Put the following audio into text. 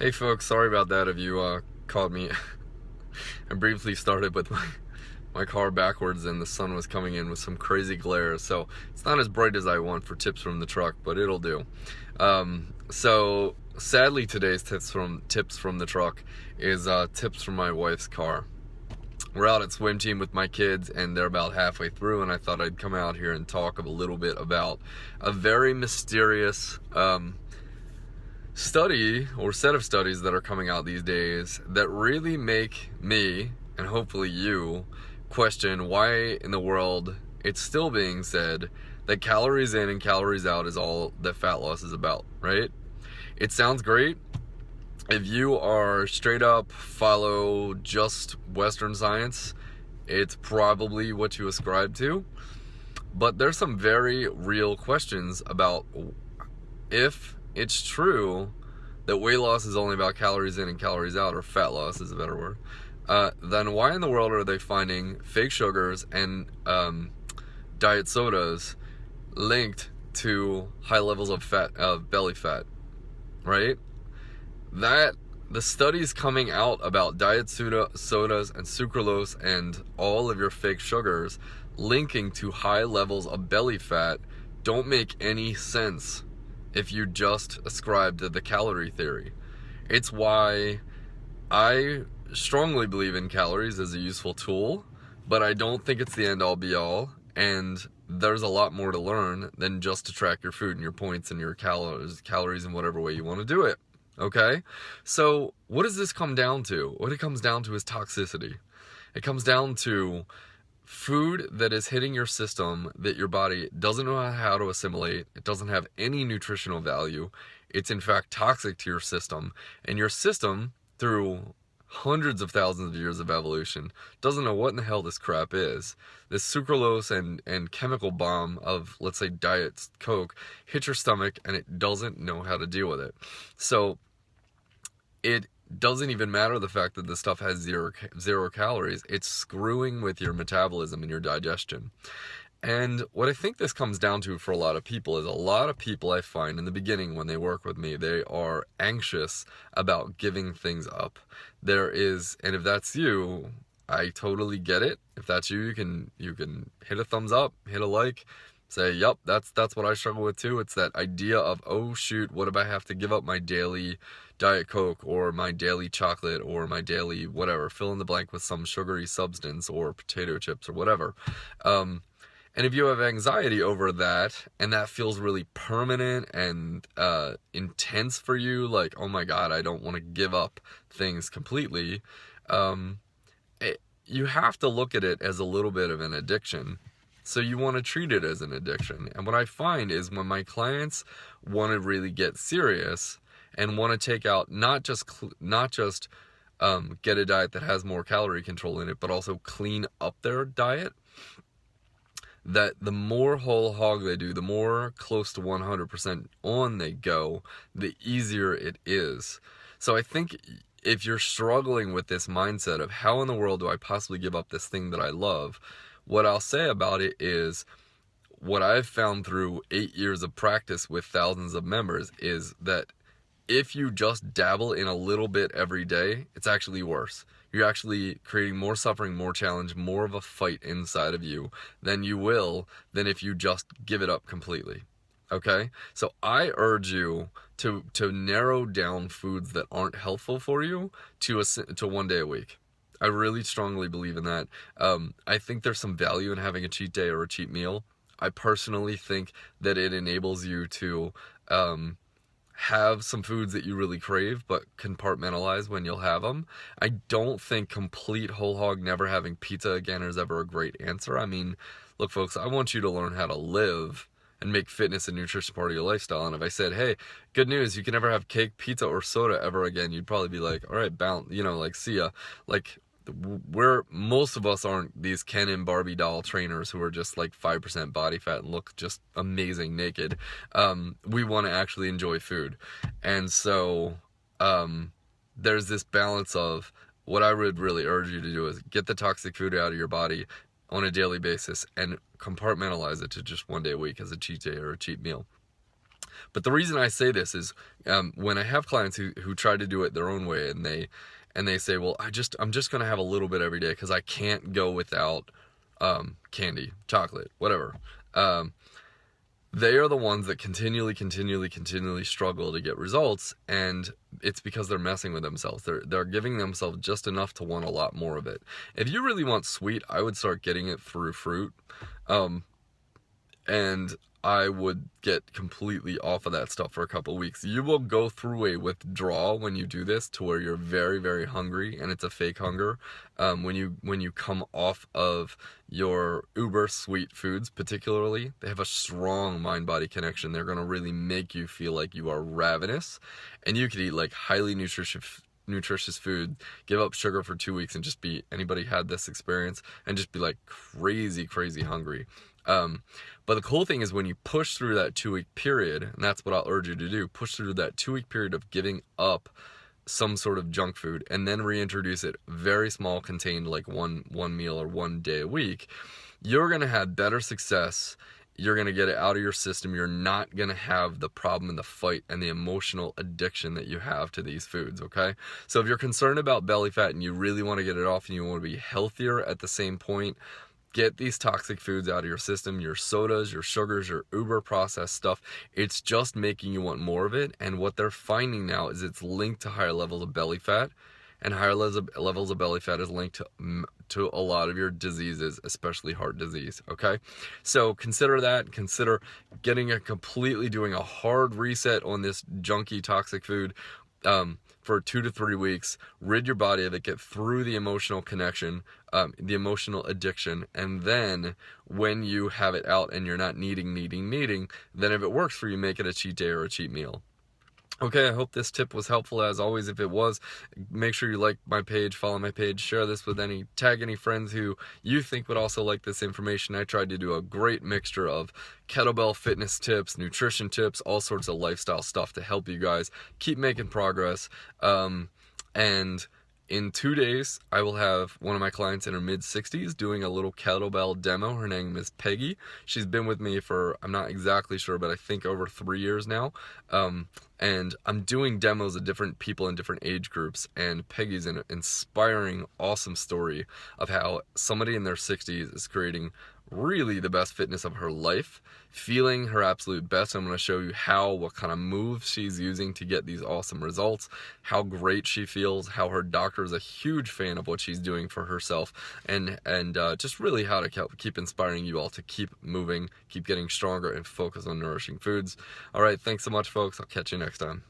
Hey folks, sorry about that if you caught me. I briefly started with my car backwards and the sun was coming in with some crazy glare, so it's not as bright as I want for tips from the truck, but it'll do. So sadly today's tips from the truck is tips from my wife's car. We're out at swim team with my kids and they're about halfway through, and I thought I'd come out here and talk a little bit about a very mysterious study or set of studies that are coming out these days that really make me, and hopefully you, question why in the world it's still being said that calories in and calories out is all that fat loss is about, right? It sounds great if you are straight up follow just Western science. It's probably what you ascribe to, but there's some very real questions about if it's true that weight loss is only about calories in and calories out, or fat loss is a better word, then why in the world are they finding fake sugars and diet sodas linked to high levels of fat, belly fat, right? That the studies coming out about diet sodas and sucralose and all of your fake sugars linking to high levels of belly fat don't make any sense if you just ascribe to the calorie theory. It's why I strongly believe in calories as a useful tool, but I don't think it's the end all be all, and there's a lot more to learn than just to track your food and your points and your calories in whatever way you want to do it. Okay? So what does this come down to? What it comes down to is toxicity. It comes down to food that is hitting your system that your body doesn't know how to assimilate. It doesn't have any nutritional value. It's in fact toxic to your system. And your system, through hundreds of thousands of years of evolution, doesn't know what in the hell this crap is. This sucralose and chemical bomb of, let's say, Diet Coke hits your stomach and it doesn't know how to deal with it. So it doesn't even matter the fact that this stuff has zero calories. It's screwing with your metabolism and your digestion. And what I think this comes down to for a lot of people is, a lot of people I find in the beginning when they work with me, they are anxious about giving things up. And if that's you, I totally get it. If that's you, you can hit a thumbs up, hit a like, say, yep, that's what I struggle with too. It's that idea of, oh shoot, what if I have to give up my daily Diet Coke or my daily chocolate or my daily whatever, fill in the blank with some sugary substance or potato chips or whatever. And if you have anxiety over that, and that feels really permanent and intense for you, like, oh my God, I don't want to give up things completely, you have to look at it as a little bit of an addiction. So you want to treat it as an addiction. And what I find is when my clients want to really get serious and want to take out not just get a diet that has more calorie control in it, but also clean up their diet, that the more whole hog they do, the more close to 100% on they go, the easier it is. So I think if you're struggling with this mindset of how in the world do I possibly give up this thing that I love, what I'll say about it is, what I've found through 8 years of practice with thousands of members is that if you just dabble in a little bit every day, it's actually worse. You're actually creating more suffering, more challenge, more of a fight inside of you than if you just give it up completely. Okay? So I urge you to narrow down foods that aren't helpful for you to 1 day a week. I really strongly believe in that. I think there's some value in having a cheat day or a cheat meal. I personally think that it enables you to have some foods that you really crave, but compartmentalize when you'll have them. I don't think complete whole hog, never having pizza again is ever a great answer. I mean, look folks, I want you to learn how to live and make fitness and nutrition part of your lifestyle. And if I said, hey, good news, you can never have cake, pizza, or soda ever again, you'd probably be like, all right, bounce, like, see ya. Like, most of us aren't these Ken and Barbie doll trainers who are just like 5% body fat and look just amazing naked. We want to actually enjoy food. And so there's this balance of, what I would really urge you to do is get the toxic food out of your body on a daily basis and compartmentalize it to just 1 day a week as a cheat day or a cheat meal. But the reason I say this is when I have clients who try to do it their own way, and they say, well, I'm just going to have a little bit every day because I can't go without candy, chocolate, whatever. They are the ones that continually struggle to get results, and it's because they're messing with themselves. They're giving themselves just enough to want a lot more of it. If you really want sweet, I would start getting it through fruit, and I would get completely off of that stuff for a couple weeks. You will go through a withdrawal when you do this, to where you're very hungry, and it's a fake hunger. When you come off of your uber sweet foods, particularly, they have a strong mind-body connection. They're going to really make you feel like you are ravenous, and you could eat like highly nutritious food, give up sugar for 2 weeks, and just be, anybody had this experience, and just be like crazy hungry. But the cool thing is when you push through that 2-week period, and that's what I'll urge you to do, push through that 2-week period of giving up some sort of junk food, and then reintroduce it very small, contained, like one meal or 1 day a week, you're going to have better success. You're going to get it out of your system. You're not going to have the problem and the fight and the emotional addiction that you have to these foods, okay? So if you're concerned about belly fat and you really want to get it off, and you want to be healthier at the same point, get these toxic foods out of your system, your sodas, your sugars, your uber processed stuff. It's just making you want more of it. And what they're finding now is it's linked to higher levels of belly fat, and higher levels of belly fat is linked to a lot of your diseases, especially heart disease, okay? So consider that. Consider doing a hard reset on this junky toxic food for 2 to 3 weeks. Rid your body of it, get through the emotional connection, the emotional addiction, and then when you have it out and you're not needing, then if it works for you, make it a cheat day or a cheat meal. Okay, I hope this tip was helpful. As always, if it was, make sure you like my page, follow my page, share this with tag any friends who you think would also like this information. I tried to do a great mixture of kettlebell fitness tips, nutrition tips, all sorts of lifestyle stuff to help you guys keep making progress. And in 2 days, I will have one of my clients in her mid-60s doing a little kettlebell demo. Her name is Peggy. She's been with me for, I'm not exactly sure, but I think over 3 years now. And I'm doing demos of different people in different age groups. And Peggy's an inspiring, awesome story of how somebody in their 60s is creating really the best fitness of her life, feeling her absolute best. I'm going to show you what kind of moves she's using to get these awesome results, how great she feels, how her doctor is a huge fan of what she's doing for herself, and just really how to keep inspiring you all to keep moving, keep getting stronger, and focus on nourishing foods. All right, thanks so much, folks. I'll catch you next time.